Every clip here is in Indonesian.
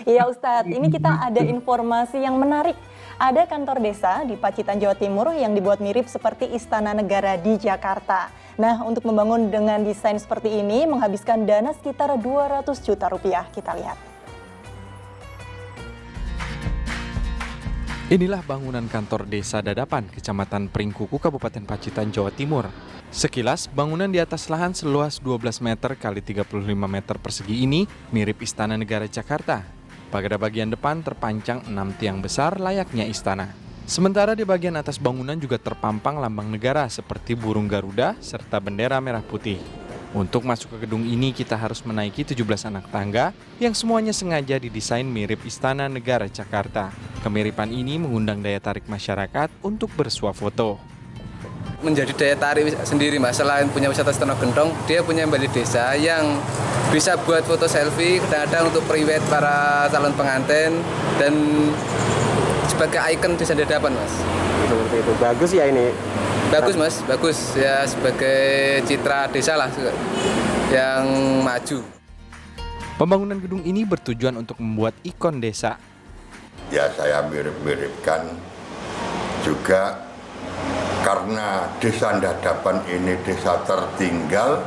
Iya Ustadz, ini kita ada informasi yang menarik. Ada kantor desa di Pacitan, Jawa Timur yang dibuat mirip seperti Istana Negara di Jakarta. Nah, untuk membangun dengan desain seperti ini menghabiskan dana sekitar 200 juta rupiah. Kita lihat. Inilah bangunan kantor desa Dadapan, Kecamatan Pringkuku, Kabupaten Pacitan, Jawa Timur. Sekilas, bangunan di atas lahan seluas 12 meter x 35 meter persegi ini mirip Istana Negara Jakarta. Pada bagian depan terpancang 6 tiang besar layaknya istana. Sementara di bagian atas bangunan juga terpampang lambang negara seperti burung Garuda serta bendera merah putih. Untuk masuk ke gedung ini kita harus menaiki 17 anak tangga yang semuanya sengaja didesain mirip Istana Negara Jakarta. Kemiripan ini mengundang daya tarik masyarakat untuk bersuah foto. Menjadi daya tarik sendiri Mas, selain punya wisata Setano Gentong, dia punya balai desa yang bisa buat foto selfie, kadang-kadang untuk private para calon pengantin dan sebagai ikon desa Dadapan Mas. Seperti itu, bagus ya ini? Bagus Mas, bagus ya, sebagai citra desa lah yang maju. Pembangunan gedung ini bertujuan untuk membuat ikon desa. Ya saya mirip-miripkan juga karena desa Dadapan ini desa tertinggal,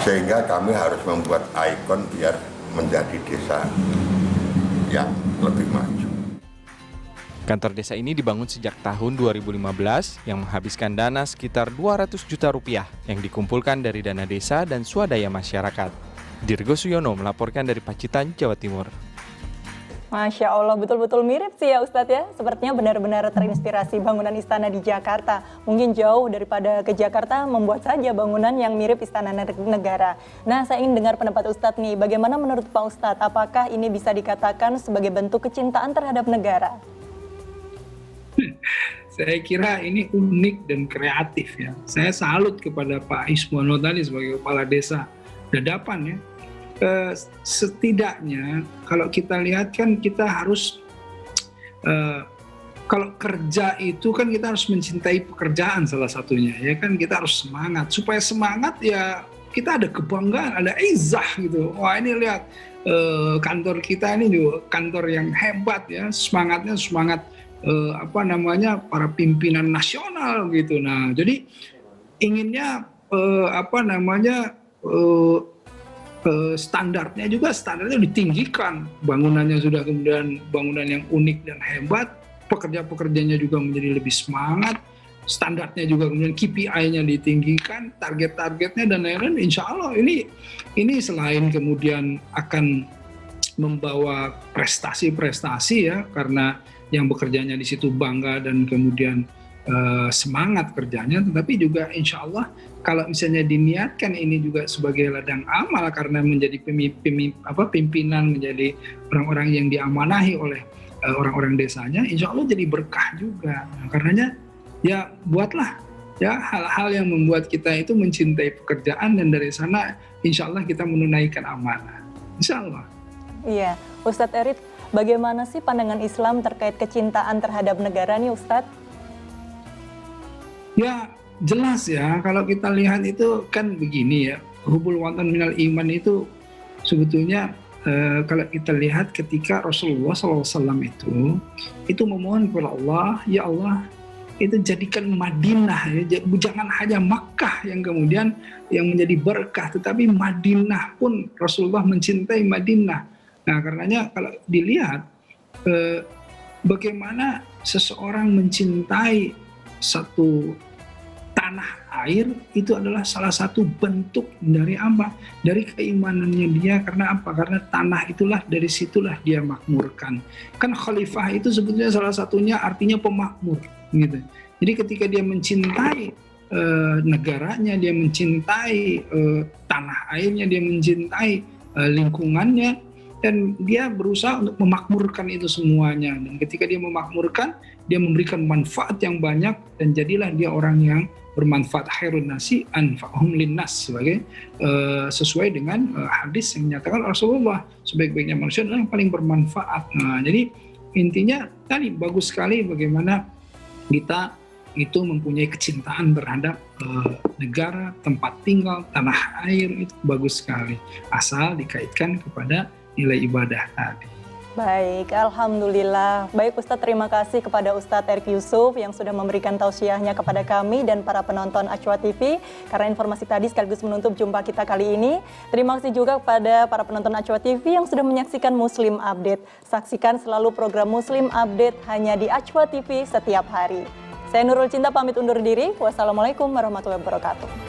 sehingga kami harus membuat ikon biar menjadi desa yang lebih maju. Kantor desa ini dibangun sejak tahun 2015 yang menghabiskan dana sekitar 200 juta rupiah yang dikumpulkan dari dana desa dan swadaya masyarakat. Dirgo Suyono melaporkan dari Pacitan, Jawa Timur. Masya Allah, betul-betul mirip sih ya Ustadz ya. Sepertinya benar-benar terinspirasi bangunan istana di Jakarta. Mungkin jauh daripada ke Jakarta, membuat saja bangunan yang mirip Istana Negara. Nah, saya ingin dengar pendapat Ustadz nih. Bagaimana menurut Pak Ustadz, apakah ini bisa dikatakan sebagai bentuk kecintaan terhadap negara? Saya kira ini unik dan kreatif ya. Saya salut kepada Pak Ismono tadi sebagai kepala desa Dadapan ya. Setidaknya kalau kita lihat kan kita harus kalau kerja itu kan kita harus mencintai pekerjaan salah satunya ya kan, kita harus semangat. Supaya semangat ya kita ada kebanggaan, ada izah gitu. Wah ini lihat kantor kita ini juga kantor yang hebat ya, semangatnya semangat para pimpinan nasional gitu. Nah jadi inginnya standarnya ditinggikan, bangunannya sudah kemudian bangunan yang unik dan hebat, pekerja-pekerjanya juga menjadi lebih semangat, standarnya juga kemudian KPI-nya ditinggikan, target-targetnya dan lain-lain. Insya Allah ini selain kemudian akan membawa prestasi-prestasi ya, karena yang bekerjanya di situ bangga dan kemudian semangat kerjanya, tetapi juga insya Allah kalau misalnya diniatkan ini juga sebagai ladang amal karena menjadi pimpinan, menjadi orang-orang yang diamanahi oleh orang-orang desanya, insya Allah jadi berkah juga. Nah, karenanya ya buatlah ya hal-hal yang membuat kita itu mencintai pekerjaan dan dari sana insya Allah kita menunaikan amanah. Insya Allah. Iya, Ustadz Erit, bagaimana sih pandangan Islam terkait kecintaan terhadap negara nih Ustadz? Ya jelas ya, kalau kita lihat itu kan begini ya, hubul watan minal iman itu sebetulnya kalau kita lihat ketika Rasulullah SAW itu memohon kepada Allah, ya Allah itu jadikan Madinah, ya, jangan hanya Makkah yang kemudian yang menjadi berkah, tetapi Madinah pun Rasulullah mencintai Madinah. Nah karenanya kalau dilihat bagaimana seseorang mencintai satu tanah air itu adalah salah satu bentuk dari apa? Dari keimanannya dia. Karena apa? Karena tanah itulah, dari situlah dia makmurkan. Kan khalifah itu sebetulnya salah satunya artinya pemakmur gitu. Jadi ketika dia mencintai negaranya, dia mencintai tanah airnya, dia mencintai lingkungannya, dan dia berusaha untuk memakmurkan itu semuanya. Dan ketika dia memakmurkan, dia memberikan manfaat yang banyak dan jadilah dia orang yang bermanfaat, khairun nasi anfa'uhum linnas, sebagai sesuai dengan hadis yang menyatakan Rasulullah sebaik-baiknya manusia adalah yang paling bermanfaat. Nah, jadi intinya tadi bagus sekali bagaimana kita itu mempunyai kecintaan terhadap negara, tempat tinggal, tanah air, itu bagus sekali asal dikaitkan kepada nilai ibadah tadi. Baik, Alhamdulillah. Baik Ustadz, terima kasih kepada Ustadz Erick Yusuf yang sudah memberikan tausiahnya kepada kami dan para penonton Acwa TV. Karena informasi tadi sekaligus menutup jumpa kita kali ini. Terima kasih juga kepada para penonton Acwa TV yang sudah menyaksikan Muslim Update. Saksikan selalu program Muslim Update hanya di Acwa TV setiap hari. Saya Nurul Cinta pamit undur diri. Wassalamualaikum warahmatullahi wabarakatuh.